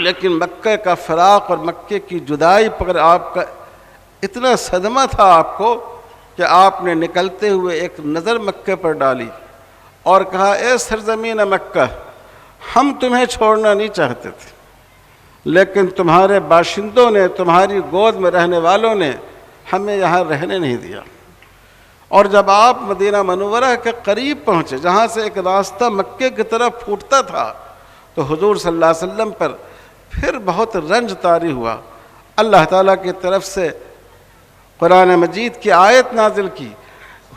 لیکن مکہ کا فراق اور مکے کی جدائی پر آپ کا اتنا صدمہ تھا آپ کو کہ آپ نے نکلتے ہوئے ایک نظر مکے پر ڈالی اور کہا اے سرزمین مکہ، ہم تمہیں چھوڑنا نہیں چاہتے تھے، لیکن تمہارے باشندوں نے، تمہاری گود میں رہنے والوں نے ہمیں یہاں رہنے نہیں دیا۔ اور جب آپ مدینہ منورہ کے قریب پہنچے، جہاں سے ایک راستہ مکے کی طرف پھوٹتا تھا، تو حضور صلی اللہ علیہ وسلم پر پھر بہت رنج طاری ہوا۔ اللہ تعالیٰ کی طرف سے قرآن مجید کی آیت نازل کی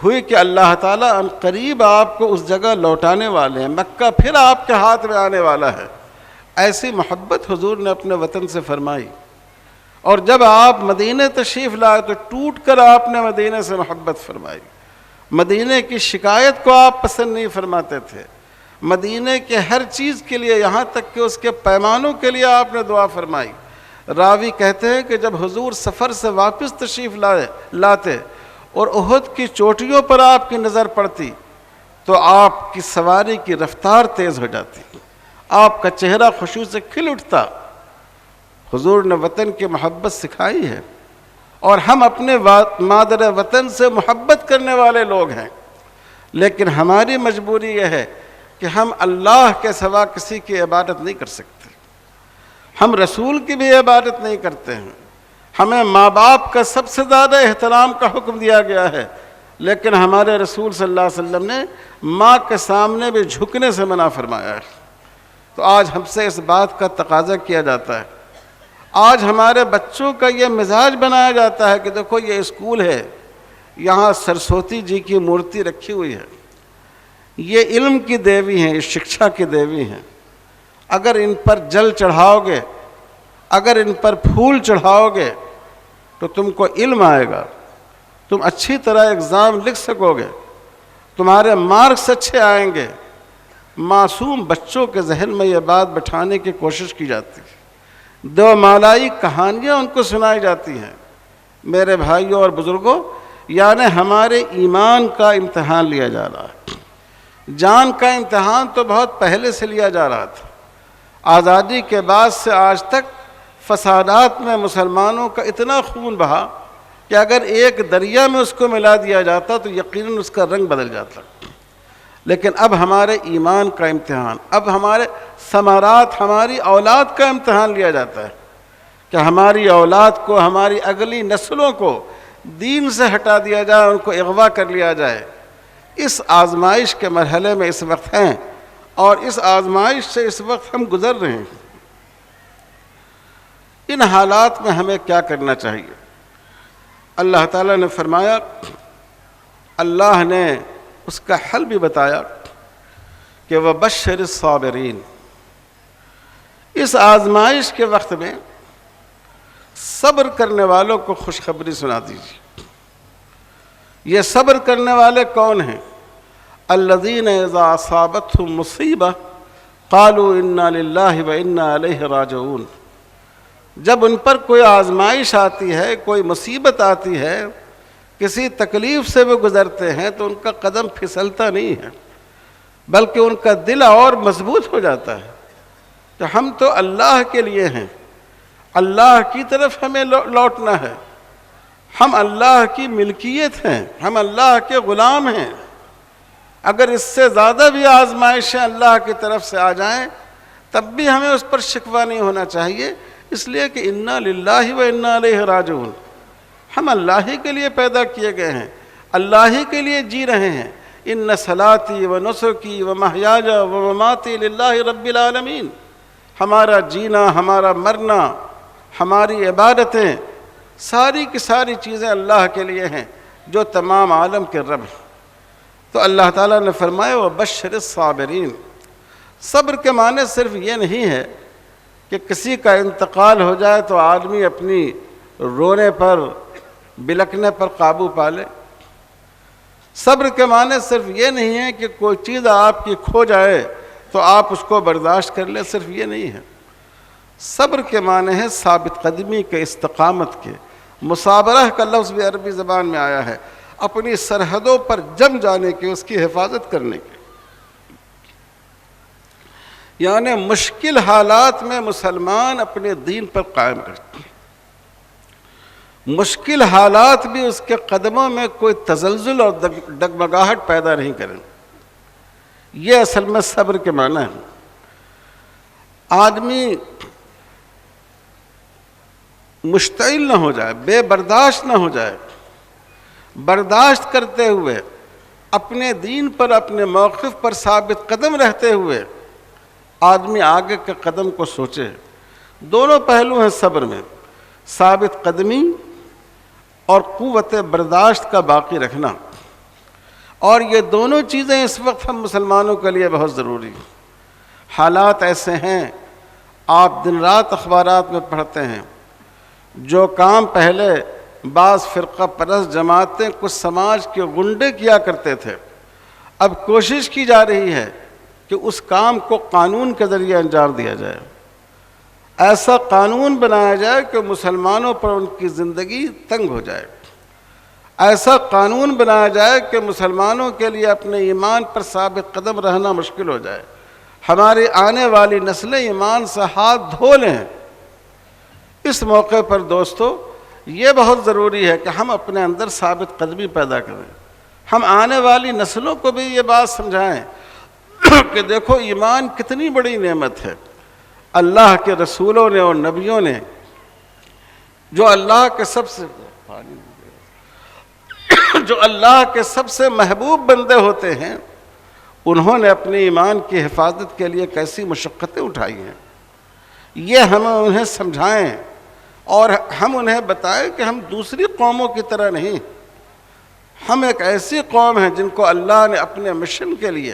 ہوئی کہ اللہ تعالیٰ ان قریب آپ کو اس جگہ لوٹانے والے ہیں، مکہ پھر آپ کے ہاتھ میں آنے والا ہے۔ ایسی محبت حضور نے اپنے وطن سے فرمائی، اور جب آپ مدینہ تشریف لائے تو ٹوٹ کر آپ نے مدینہ سے محبت فرمائی۔ مدینہ کی شکایت کو آپ پسند نہیں فرماتے تھے، مدینہ کے ہر چیز کے لیے، یہاں تک کہ اس کے پیمانوں کے لیے آپ نے دعا فرمائی۔ راوی کہتے ہیں کہ جب حضور سفر سے واپس تشریف لاتے اور احد کی چوٹیوں پر آپ کی نظر پڑتی تو آپ کی سواری کی رفتار تیز ہو جاتی، آپ کا چہرہ خوشی سے کھل اٹھتا۔ حضور نے وطن کی محبت سکھائی ہے، اور ہم اپنے مادر وطن سے محبت کرنے والے لوگ ہیں، لیکن ہماری مجبوری یہ ہے کہ ہم اللہ کے سوا کسی کی عبادت نہیں کر سکتے، ہم رسول کی بھی عبادت نہیں کرتے ہیں۔ ہمیں ماں باپ کا سب سے زیادہ احترام کا حکم دیا گیا ہے، لیکن ہمارے رسول صلی اللہ علیہ وسلم نے ماں کے سامنے بھی جھکنے سے منع فرمایا ہے۔ تو آج ہم سے اس بات کا تقاضا کیا جاتا ہے، آج ہمارے بچوں کا یہ مزاج بنایا جاتا ہے کہ دیکھو یہ اسکول ہے، یہاں سرسوتی جی کی مورتی رکھی ہوئی ہے، یہ علم کی دیوی ہیں، یہ شکشا کی دیوی ہیں، اگر ان پر جل چڑھاؤ گے، اگر ان پر پھول چڑھاؤ گے تو تم کو علم آئے گا، تم اچھی طرح ایگزام لکھ سکو گے، تمہارے مارکس اچھے آئیں گے۔ معصوم بچوں کے ذہن میں یہ بات بٹھانے کی کوشش کی جاتی ہے، دو مالائی کہانیاں ان کو سنائی جاتی ہیں۔ میرے بھائیوں اور بزرگوں، یعنی ہمارے ایمان کا امتحان لیا جا رہا ہے۔ جان کا امتحان تو بہت پہلے سے لیا جا رہا تھا، آزادی کے بعد سے آج تک فسادات میں مسلمانوں کا اتنا خون بہا کہ اگر ایک دریا میں اس کو ملا دیا جاتا تو یقیناً اس کا رنگ بدل جاتا۔ لیکن اب ہمارے ایمان کا امتحان، اب ہمارے ثمرات، ہماری اولاد کا امتحان لیا جاتا ہے کہ ہماری اولاد کو، ہماری اگلی نسلوں کو دین سے ہٹا دیا جائے، ان کو اغوا کر لیا جائے۔ اس آزمائش کے مرحلے میں اس وقت ہیں، اور اس آزمائش سے اس وقت ہم گزر رہے ہیں۔ ان حالات میں ہمیں کیا کرنا چاہیے؟ اللہ تعالیٰ نے فرمایا، اللہ نے اس کا حل بھی بتایا کہ وَبَشِّرِ الصَّابِرِينَ، اس آزمائش کے وقت میں صبر کرنے والوں کو خوشخبری سنا دیجیے۔ یہ صبر کرنے والے کون ہیں؟ الذین اذا اصابتهم مصیبہ قالوا انا للہ وانا الیہ راجعون، جب ان پر کوئی آزمائش آتی ہے، کوئی مصیبت آتی ہے، کسی تکلیف سے وہ گزرتے ہیں تو ان کا قدم پھسلتا نہیں ہے، بلکہ ان کا دل اور مضبوط ہو جاتا ہے کہ ہم تو اللہ کے لیے ہیں، اللہ کی طرف ہمیں لوٹنا ہے، ہم اللہ کی ملکیت ہیں، ہم اللہ کے غلام ہیں۔ اگر اس سے زیادہ بھی آزمائشیں اللہ کی طرف سے آ جائیں تب بھی ہمیں اس پر شکوہ نہیں ہونا چاہیے، اس لیے کہ انا للہ و انا الیہ راجعون، ہم اللہ ہی کے لیے پیدا کیے گئے ہیں، اللہ ہی کے لیے جی رہے ہیں۔ ان صلاتی و نسکی و محیاج و مماتی للہ رب العالمین، ہمارا جینا، ہمارا مرنا، ہماری عبادتیں، ساری کی ساری چیزیں اللہ کے لیے ہیں جو تمام عالم کے رب ہیں۔ تو اللہ تعالیٰ نے فرمایا وَبَشِّرِ الصَّابِرِينَ، صبر کے معنی صرف یہ نہیں ہے کہ کسی کا انتقال ہو جائے تو آدمی اپنی رونے پر، بلکنے پر قابو پا لے۔ صبر کے معنی صرف یہ نہیں ہے کہ کوئی چیز آپ کی کھو جائے تو آپ اس کو برداشت کر لیں، صرف یہ نہیں ہے۔ صبر کے معنی ہے ثابت قدمی کے، استقامت کے، مصابرہ کا لفظ بھی عربی زبان میں آیا ہے، اپنی سرحدوں پر جم جانے کے، اس کی حفاظت کرنے کے۔ یعنی مشکل حالات میں مسلمان اپنے دین پر قائم رہتے ہیں، مشکل حالات بھی اس کے قدموں میں کوئی تزلزل اور ڈگمگاہٹ پیدا نہیں کریں۔ یہ اصل میں صبر کے معنی ہے۔ آدمی مشتعل نہ ہو جائے، بے برداشت نہ ہو جائے، برداشت کرتے ہوئے اپنے دین پر، اپنے موقف پر ثابت قدم رہتے ہوئے آدمی آگے کے قدم کو سوچے۔ دونوں پہلو ہیں صبر میں، ثابت قدمی اور قوت برداشت کا باقی رکھنا، اور یہ دونوں چیزیں اس وقت ہم مسلمانوں کے لیے بہت ضروری ہیں۔ حالات ایسے ہیں، آپ دن رات اخبارات میں پڑھتے ہیں، جو کام پہلے بعض فرقہ پرست جماعتیں کچھ سماج کے غنڈے کیا کرتے تھے، اب کوشش کی جا رہی ہے کہ اس کام کو قانون کے ذریعے انجام دیا جائے، ایسا قانون بنایا جائے کہ مسلمانوں پر ان کی زندگی تنگ ہو جائے، ایسا قانون بنایا جائے کہ مسلمانوں کے لیے اپنے ایمان پر ثابت قدم رہنا مشکل ہو جائے، ہماری آنے والی نسلیں ایمان سے ہاتھ دھو لیں۔ اس موقع پر دوستو یہ بہت ضروری ہے کہ ہم اپنے اندر ثابت قدمی پیدا کریں، ہم آنے والی نسلوں کو بھی یہ بات سمجھائیں کہ دیکھو ایمان کتنی بڑی نعمت ہے۔ اللہ کے رسولوں نے اور نبیوں نے، جو اللہ کے سب سے محبوب بندے ہوتے ہیں، انہوں نے اپنے ایمان کی حفاظت کے لیے کیسی مشقتیں اٹھائی ہیں، یہ ہم انہیں سمجھائیں اور ہم انہیں بتائیں کہ ہم دوسری قوموں کی طرح نہیں، ہم ایک ایسی قوم ہیں جن کو اللہ نے اپنے مشن کے لیے،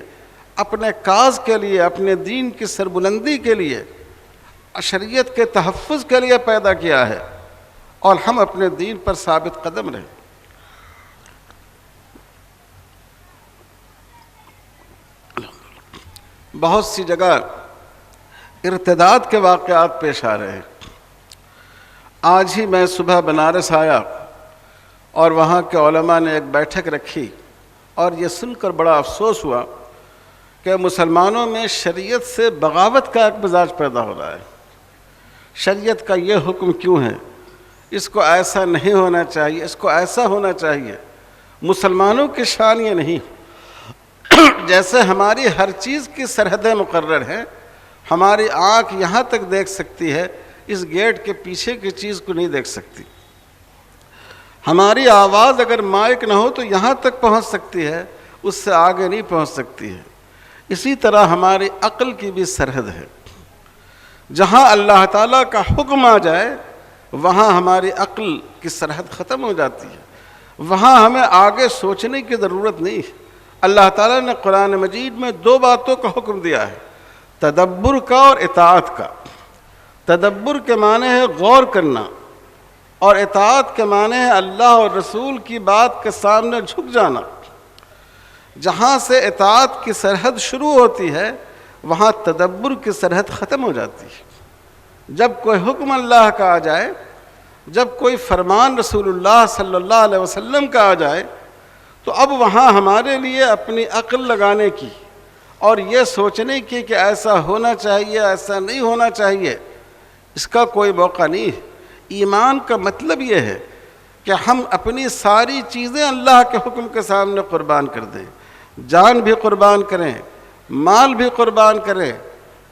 اپنے کاز کے لیے، اپنے دین کی سربلندی کے لیے، شریعت کے تحفظ کے لیے پیدا کیا ہے، اور ہم اپنے دین پر ثابت قدم رہیں۔ بہت سی جگہ ارتداد کے واقعات پیش آ رہے ہیں۔ آج ہی میں صبح بنارس آیا اور وہاں کے علماء نے ایک بیٹھک رکھی، اور یہ سن کر بڑا افسوس ہوا کہ مسلمانوں میں شریعت سے بغاوت کا ایک مزاج پیدا ہو رہا ہے۔ شریعت کا یہ حکم کیوں ہے، اس کو ایسا نہیں ہونا چاہیے، اس کو ایسا ہونا چاہیے۔ مسلمانوں کی شان یہ نہیں، جیسے ہماری ہر چیز کی سرحدیں مقرر ہیں، ہماری آنکھ یہاں تک دیکھ سکتی ہے، اس گیٹ کے پیچھے کی چیز کو نہیں دیکھ سکتی۔ ہماری آواز اگر مائک نہ ہو تو یہاں تک پہنچ سکتی ہے، اس سے آگے نہیں پہنچ سکتی ہے۔ اسی طرح ہماری عقل کی بھی سرحد ہے، جہاں اللہ تعالیٰ کا حکم آ جائے وہاں ہماری عقل کی سرحد ختم ہو جاتی ہے، وہاں ہمیں آگے سوچنے کی ضرورت نہیں۔ اللہ تعالیٰ نے قرآن مجید میں دو باتوں کا حکم دیا ہے، تدبر کا اور اطاعت کا۔ تدبر کے معنی ہے غور کرنا، اور اطاعت کے معنی ہے اللہ اور رسول کی بات کے سامنے جھک جانا۔ جہاں سے اطاعت کی سرحد شروع ہوتی ہے وہاں تدبر کی سرحد ختم ہو جاتی ہے۔ جب کوئی حکم اللہ کا آ جائے، جب کوئی فرمان رسول اللہ صلی اللہ علیہ وسلم کا آ جائے، تو اب وہاں ہمارے لیے اپنی عقل لگانے کی اور یہ سوچنے کی کہ ایسا ہونا چاہیے، ایسا نہیں ہونا چاہیے، اس کا کوئی موقع نہیں ہے۔ ایمان کا مطلب یہ ہے کہ ہم اپنی ساری چیزیں اللہ کے حکم کے سامنے قربان کر دیں، جان بھی قربان کریں، مال بھی قربان کریں،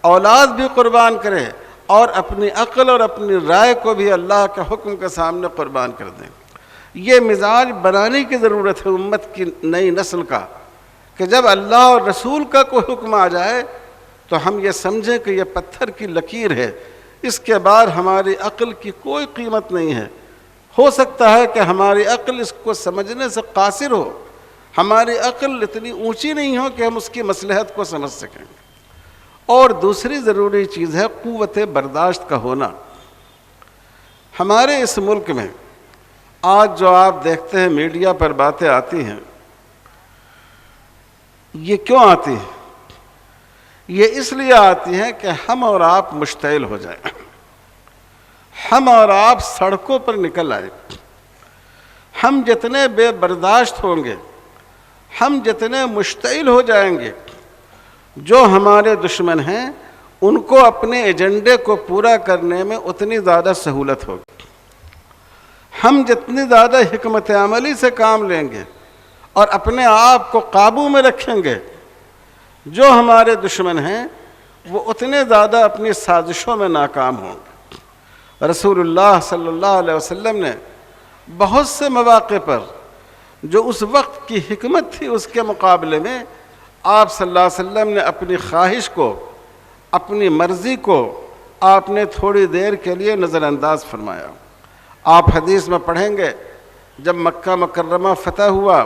اولاد بھی قربان کریں، اور اپنی عقل اور اپنی رائے کو بھی اللہ کے حکم کے سامنے قربان کر دیں۔ یہ مزاج بنانے کی ضرورت ہے امت کی نئی نسل کا، کہ جب اللہ اور رسول کا کوئی حکم آ جائے تو ہم یہ سمجھیں کہ یہ پتھر کی لکیر ہے، اس کے بعد ہماری عقل کی کوئی قیمت نہیں ہے۔ ہو سکتا ہے کہ ہماری عقل اس کو سمجھنے سے قاصر ہو، ہماری عقل اتنی اونچی نہیں ہو کہ ہم اس کی مصلحت کو سمجھ سکیں۔ اور دوسری ضروری چیز ہے قوت برداشت کا ہونا۔ ہمارے اس ملک میں آج جو آپ دیکھتے ہیں میڈیا پر باتیں آتی ہیں، یہ کیوں آتی ہیں؟ یہ اس لیے آتی ہیں کہ ہم اور آپ مشتعل ہو جائیں، ہم اور آپ سڑکوں پر نکل آئیں۔ ہم جتنے بے برداشت ہوں گے، ہم جتنے مشتعل ہو جائیں گے، جو ہمارے دشمن ہیں ان کو اپنے ایجنڈے کو پورا کرنے میں اتنی زیادہ سہولت ہوگی۔ ہم جتنی زیادہ حکمت عملی سے کام لیں گے اور اپنے آپ کو قابو میں رکھیں گے، جو ہمارے دشمن ہیں وہ اتنے زیادہ اپنی سازشوں میں ناکام ہوں گے۔ رسول اللہ صلی اللہ علیہ وسلم نے بہت سے مواقع پر جو اس وقت کی حکمت تھی اس کے مقابلے میں آپ صلی اللہ علیہ وسلم نے اپنی خواہش کو، اپنی مرضی کو آپ نے تھوڑی دیر کے لیے نظر انداز فرمایا۔ آپ حدیث میں پڑھیں گے جب مکہ مکرمہ فتح ہوا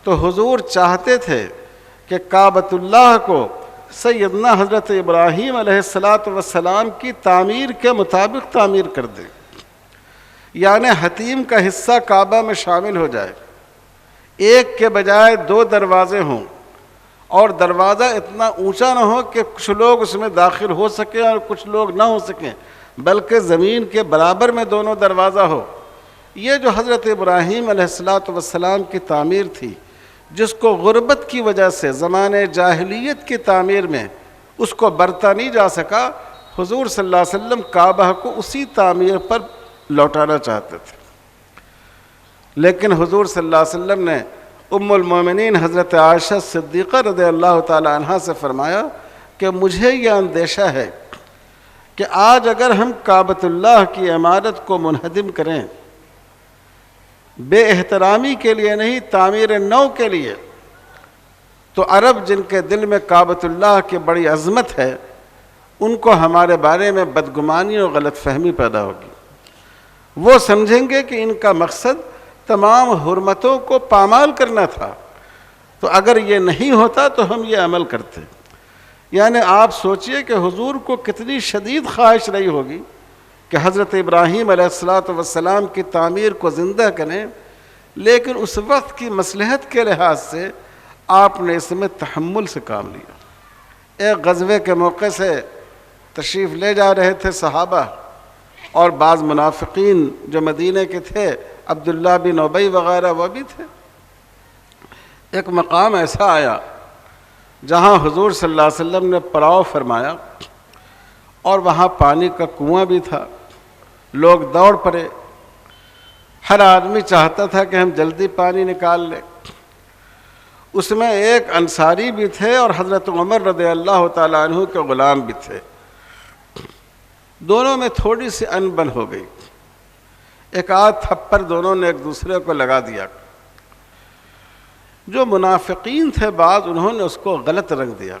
تو حضور چاہتے تھے کہ کعبۃ اللہ کو سیدنا حضرت ابراہیم علیہ السلام کی تعمیر کے مطابق تعمیر کر دیں، یعنی حتیم کا حصہ کعبہ میں شامل ہو جائے، ایک کے بجائے 2 دروازے ہوں، اور دروازہ اتنا اونچا نہ ہو کہ کچھ لوگ اس میں داخل ہو سکیں اور کچھ لوگ نہ ہو سکیں، بلکہ زمین کے برابر میں دونوں دروازہ ہو۔ یہ جو حضرت ابراہیم علیہ السلام کی تعمیر تھی، جس کو غربت کی وجہ سے زمانے جاہلیت کی تعمیر میں اس کو برتا نہیں جا سکا، حضور صلی اللہ علیہ وسلم کعبہ کو اسی تعمیر پر لوٹانا چاہتے تھے۔ لیکن حضور صلی اللہ علیہ وسلم نے ام المومنین حضرت عائشہ صدیقہ رضی اللہ تعالی عنہا سے فرمایا کہ مجھے یہ اندیشہ ہے کہ آج اگر ہم کعبۃ اللہ کی عمارت کو منہدم کریں، بے احترامی کے لیے نہیں، تعمیر نو کے لیے، تو عرب جن کے دل میں کعبۃ اللہ کی بڑی عظمت ہے، ان کو ہمارے بارے میں بدگمانی اور غلط فہمی پیدا ہوگی۔ وہ سمجھیں گے کہ ان کا مقصد تمام حرمتوں کو پامال کرنا تھا، تو اگر یہ نہیں ہوتا تو ہم یہ عمل کرتے۔ یعنی آپ سوچئے کہ حضور کو کتنی شدید خواہش رہی ہوگی کہ حضرت ابراہیم علیہ السلام کی تعمیر کو زندہ کریں، لیکن اس وقت کی مصلحت کے لحاظ سے آپ نے اس میں تحمل سے کام لیا۔ ایک غزوے کے موقع سے تشریف لے جا رہے تھے صحابہ، اور بعض منافقین جو مدینہ کے تھے، عبداللہ بن ابی وغیرہ وہ بھی تھے۔ ایک مقام ایسا آیا جہاں حضور صلی اللہ علیہ وسلم نے پڑاؤ فرمایا، اور وہاں پانی کا کنواں بھی تھا، لوگ دوڑ پڑے، ہر آدمی چاہتا تھا کہ ہم جلدی پانی نکال لیں۔ اس میں ایک انصاری بھی تھے اور حضرت عمر رضی اللہ تعالیٰ عنہ کے غلام بھی تھے، دونوں میں تھوڑی سی انبن ہو گئی، ایک آدھ تھپڑ دونوں نے ایک دوسرے کو لگا دیا۔ جو منافقین تھے بعض، انہوں نے اس کو غلط رنگ دیا،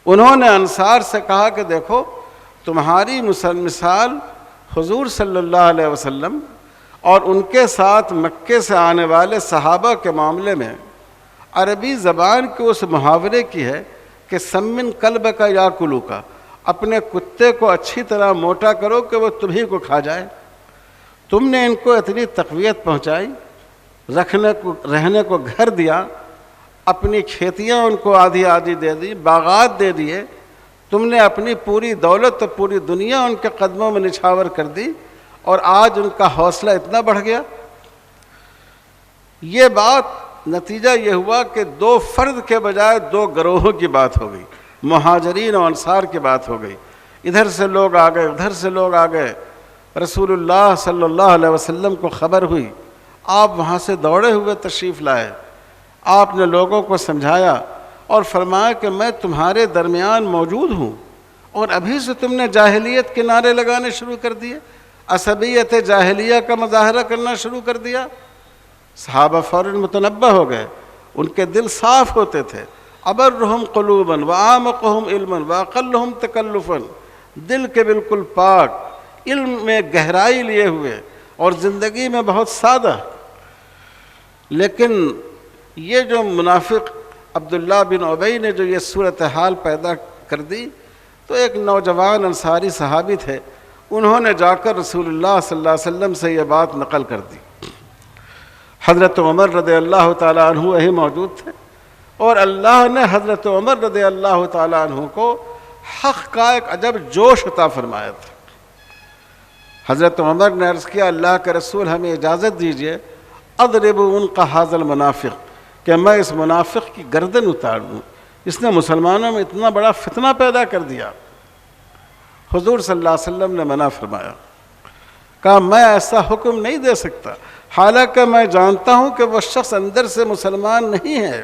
انہوں نے انصار سے کہا کہ دیکھو تمہاری مثال حضور صلی اللہ علیہ وسلم اور ان کے ساتھ مکے سے آنے والے صحابہ کے معاملے میں عربی زبان کے اس محاورے کی ہے کہ سمن کلب کا یا کلو کا، اپنے کتے کو اچھی طرح موٹا کرو کہ وہ تمہیں کو کھا جائے۔ تم نے ان کو اتنی تقویت پہنچائی، رہنے کو گھر دیا، اپنی کھیتیاں ان کو آدھی آدھی دے دی، باغات دے دیے، تم نے اپنی پوری دولت اور پوری دنیا ان کے قدموں میں نچھاور کر دی، اور آج ان کا حوصلہ اتنا بڑھ گیا۔ یہ بات نتیجہ یہ ہوا کہ 2 فرد کے بجائے 2 گروہوں کی بات ہو گئی، مہاجرین اور انصار کی بات ہو گئی۔ ادھر سے لوگ آ گئے، ادھر سے لوگ آ گئے۔ رسول اللہ صلی اللہ علیہ وسلم کو خبر ہوئی، آپ وہاں سے دوڑے ہوئے تشریف لائے، آپ نے لوگوں کو سمجھایا اور فرمایا کہ میں تمہارے درمیان موجود ہوں، اور ابھی سے تم نے جاہلیت کے نعرے لگانے شروع کر دیے، عصبیت جاہلیہ کا مظاہرہ کرنا شروع کر دیا۔ صحابہ فوراً متنبہ ہو گئے، ان کے دل صاف ہوتے تھے، ابرہم قلوبا وعامقہم علما واقلہم تکلفا، دل کے بالکل پاک، علم میں گہرائی لیے ہوئے اور زندگی میں بہت سادہ۔ لیکن یہ جو منافق عبداللہ بن ابی نے جو یہ صورتحال پیدا کر دی، تو ایک نوجوان انصاری صحابی تھے، انہوں نے جا کر رسول اللہ صلی اللہ علیہ وسلم سے یہ بات نقل کر دی۔ حضرت عمر رضی اللہ تعالیٰ عنہ وہی موجود تھے، اور اللہ نے حضرت عمر رضی اللہ تعالیٰ عنہ کو حق کا ایک عجب جوش عطا فرمایا تھا۔ حضرت عمر نے عرض کیا، اللہ کے رسول ہمیں اجازت دیجئے، اضرب عنق ھذا المنافق، کہ میں اس منافق کی گردن اتار دوں، اس نے مسلمانوں میں اتنا بڑا فتنہ پیدا کر دیا۔ حضور صلی اللہ علیہ وسلم نے منع فرمایا، کہا میں ایسا حکم نہیں دے سکتا، حالانکہ میں جانتا ہوں کہ وہ شخص اندر سے مسلمان نہیں ہے،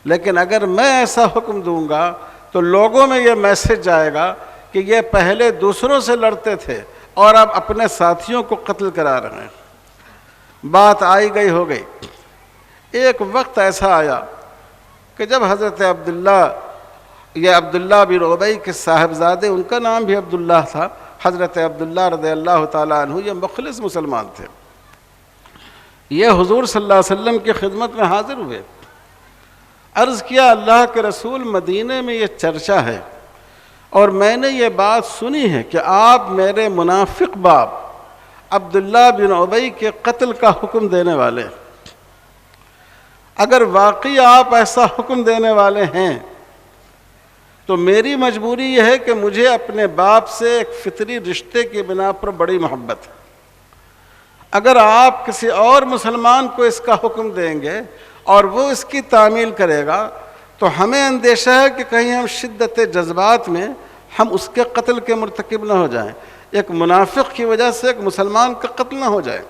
لیکن اگر میں ایسا حکم دوں گا تو لوگوں میں یہ میسج جائے گا کہ یہ پہلے دوسروں سے لڑتے تھے اور اب اپنے ساتھیوں کو قتل کرا رہے ہیں۔ بات آئی گئی ہو گئی۔ ایک وقت ایسا آیا کہ جب حضرت عبداللہ بن ابی کے صاحبزادے، ان کا نام بھی عبداللہ تھا، حضرت عبداللہ رضی اللہ تعالیٰ عنہ، یہ مخلص مسلمان تھے، یہ حضور صلی اللہ علیہ وسلم کی خدمت میں حاضر ہوئے۔ عرض کیا اللہ کے رسول، مدینے میں یہ چرچا ہے اور میں نے یہ بات سنی ہے کہ آپ میرے منافق باپ عبداللہ بن ابی کے قتل کا حکم دینے والے ہیں۔ اگر واقعی آپ ایسا حکم دینے والے ہیں تو میری مجبوری یہ ہے کہ مجھے اپنے باپ سے ایک فطری رشتے کی بنا پر بڑی محبت ہے۔ اگر آپ کسی اور مسلمان کو اس کا حکم دیں گے اور وہ اس کی تعمیل کرے گا تو ہمیں اندیشہ ہے کہ کہیں ہم شدت جذبات میں ہم اس کے قتل کے مرتکب نہ ہو جائیں، ایک منافق کی وجہ سے ایک مسلمان کا قتل نہ ہو جائے۔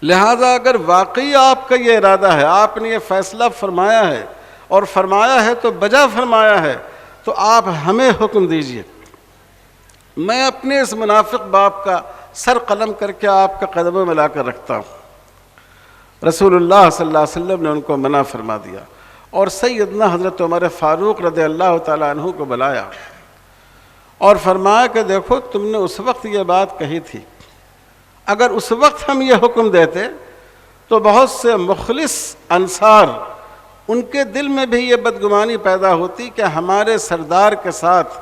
لہذا اگر واقعی آپ کا یہ ارادہ ہے، آپ نے یہ فیصلہ فرمایا ہے اور فرمایا ہے تو بجا فرمایا ہے، تو آپ ہمیں حکم دیجئے، میں اپنے اس منافق باپ کا سر قلم کر کے آپ کے قدموں میں لا کر رکھتا ہوں۔ رسول اللہ صلی اللہ علیہ وسلم نے ان کو منع فرما دیا اور سیدنا حضرت عمر فاروق رضی اللہ تعالیٰ عنہ کو بلایا اور فرمایا کہ دیکھو تم نے اس وقت یہ بات کہی تھی، اگر اس وقت ہم یہ حکم دیتے تو بہت سے مخلص انصار، ان کے دل میں بھی یہ بدگمانی پیدا ہوتی کہ ہمارے سردار کے ساتھ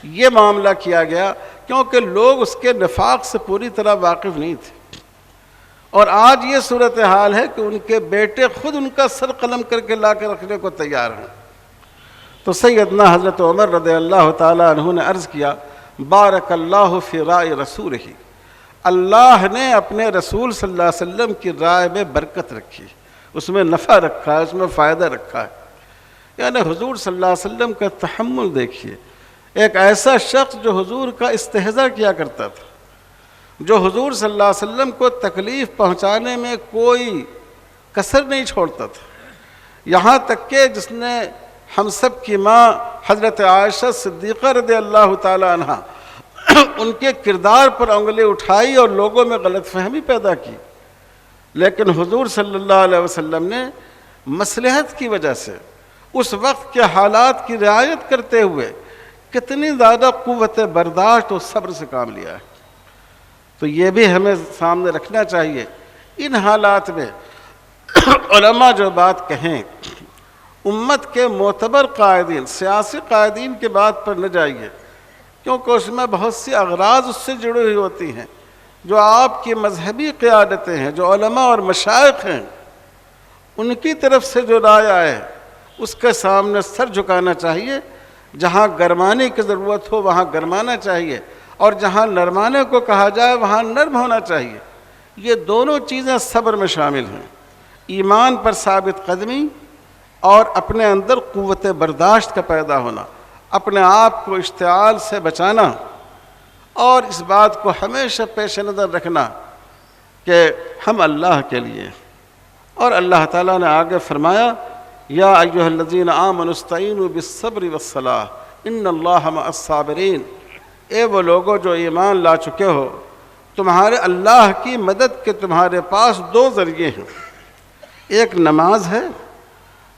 یہ معاملہ کیا گیا، کیونکہ لوگ اس کے نفاق سے پوری طرح واقف نہیں تھے۔ اور آج یہ صورتحال ہے کہ ان کے بیٹے خود ان کا سر قلم کر کے لا کے رکھنے کو تیار ہیں۔ تو سیدنا حضرت عمر رضی اللہ تعالیٰ عنہ نے عرض کیا، بارک اللہ فی رائے رسولہ، اللہ نے اپنے رسول صلی اللہ علیہ وسلم کی رائے میں برکت رکھی، اس میں نفع رکھا ہے، اس میں فائدہ رکھا ہے۔ یعنی حضور صلی اللہ علیہ وسلم کا تحمل دیکھیے، ایک ایسا شخص جو حضور کا استہزاء کیا کرتا تھا، جو حضور صلی اللہ علیہ وسلم کو تکلیف پہنچانے میں کوئی کسر نہیں چھوڑتا تھا، یہاں تک کہ جس نے ہم سب کی ماں حضرت عائشہ صدیقہ رضی اللہ تعالی عنہ ان کے کردار پر انگلی اٹھائی اور لوگوں میں غلط فہمی پیدا کی، لیکن حضور صلی اللہ علیہ وسلم نے مصلحت کی وجہ سے اس وقت کے حالات کی رعایت کرتے ہوئے کتنی زیادہ قوت برداشت اور صبر سے کام لیا ہے۔ تو یہ بھی ہمیں سامنے رکھنا چاہیے۔ ان حالات میں علماء جو بات کہیں، امت کے معتبر قائدین، سیاسی قائدین کی بات پر نہ جائیے، کیونکہ اس میں بہت سی اغراض اس سے جڑی ہوئی ہوتی ہیں۔ جو آپ کی مذہبی قیادتیں ہیں، جو علماء اور مشائخ ہیں، ان کی طرف سے جو رائے آئے اس کے سامنے سر جھکانا چاہیے۔ جہاں گرمانے کی ضرورت ہو وہاں گرمانا چاہیے، اور جہاں نرمانے کو کہا جائے وہاں نرم ہونا چاہیے۔ یہ دونوں چیزیں صبر میں شامل ہیں، ایمان پر ثابت قدمی اور اپنے اندر قوت برداشت کا پیدا ہونا، اپنے آپ کو اشتعال سے بچانا، اور اس بات کو ہمیشہ پیش نظر رکھنا کہ ہم اللہ کے لیے۔ اور اللہ تعالیٰ نے آگے فرمایا، یا ایھا الذین آمنوا استعینوا بالصبر والصلاۃ ان اللہ مع الصابرین، اے وہ لوگوں جو ایمان لا چکے ہو، تمہارے اللہ کی مدد کے تمہارے پاس دو ذریعے ہیں، ایک نماز ہے،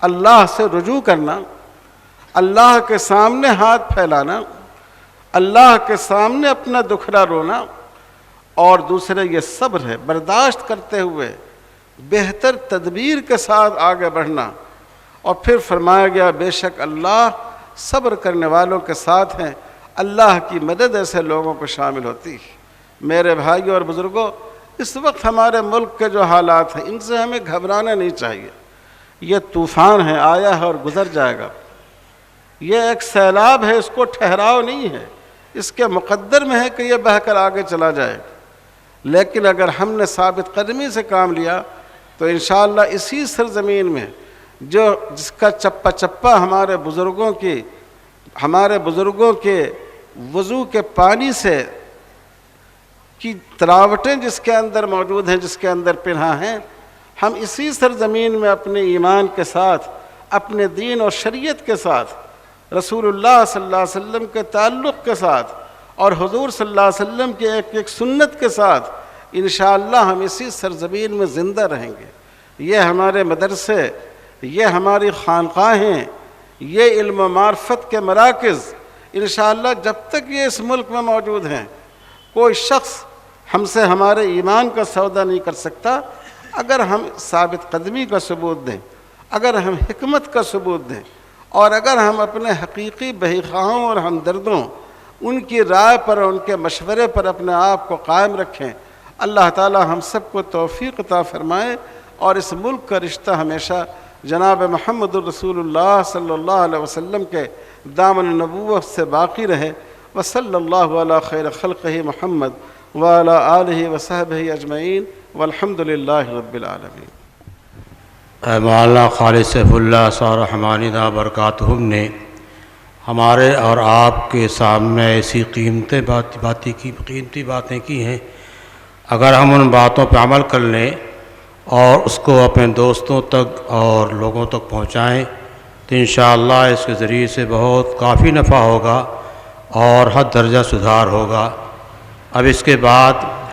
اللہ سے رجوع کرنا، اللہ کے سامنے ہاتھ پھیلانا، اللہ کے سامنے اپنا دکھڑا رونا، اور دوسرے یہ صبر ہے، برداشت کرتے ہوئے بہتر تدبیر کے ساتھ آگے بڑھنا۔ اور پھر فرمایا گیا، بے شک اللہ صبر کرنے والوں کے ساتھ ہیں، اللہ کی مدد ایسے لوگوں کو شامل ہوتی ہے۔ میرے بھائیوں اور بزرگوں، اس وقت ہمارے ملک کے جو حالات ہیں ان سے ہمیں گھبرانا نہیں چاہیے۔ یہ طوفان ہے، آیا ہے اور گزر جائے گا، یہ ایک سیلاب ہے، اس کو ٹھہراؤ نہیں ہے، اس کے مقدر میں ہے کہ یہ بہہ کر آگے چلا جائے۔ لیکن اگر ہم نے ثابت قدمی سے کام لیا تو انشاءاللہ اسی سرزمین میں جس کا چپا چپا ہمارے بزرگوں کے وضو کے پانی سے کی تراوٹیں جس کے اندر موجود ہیں، جس کے اندر پنہاں ہیں، ہم اسی سرزمین میں اپنے ایمان کے ساتھ، اپنے دین اور شریعت کے ساتھ، رسول اللہ صلی اللہ علیہ وسلم کے تعلق کے ساتھ اور حضور صلی اللہ علیہ وسلم کی ایک ایک سنت کے ساتھ انشاءاللہ ہم اسی سرزمین میں زندہ رہیں گے۔ یہ ہمارے مدرسے، یہ ہماری خانقاہیں، یہ علم و معرفت کے مراکز انشاءاللہ جب تک یہ اس ملک میں موجود ہیں، کوئی شخص ہم سے ہمارے ایمان کا سودا نہیں کر سکتا اگر ہم ثابت قدمی کا ثبوت دیں، اگر ہم حکمت کا ثبوت دیں، اور اگر ہم اپنے حقیقی بہیخواہوں اور ہمدردوں ان کی رائے پر اور ان کے مشورے پر اپنے آپ کو قائم رکھیں۔ اللہ تعالی ہم سب کو توفیق عطا فرمائے اور اس ملک کا رشتہ ہمیشہ جناب محمد الرسول اللہ صلی اللہ علیہ وسلم کے دامن النبوت سے باقی رہے۔ وصلی اللہ علی خیر خلقہ محمد وعلی آلہ وصحبہ اجمعین والحمد للہ رب العالمین۔ مولانا خالد سیف اللہ صاحب رحمانی دا برکاتہم نے ہمارے اور آپ کے سامنے ایسی قیمتی باتیں کی ہیں، اگر ہم ان باتوں پہ عمل کر لیں اور اس کو اپنے دوستوں تک اور لوگوں تک پہنچائیں تو انشاءاللہ اس کے ذریعے سے بہت کافی نفع ہوگا اور ہر درجہ سدھار ہوگا۔ اب اس کے بعد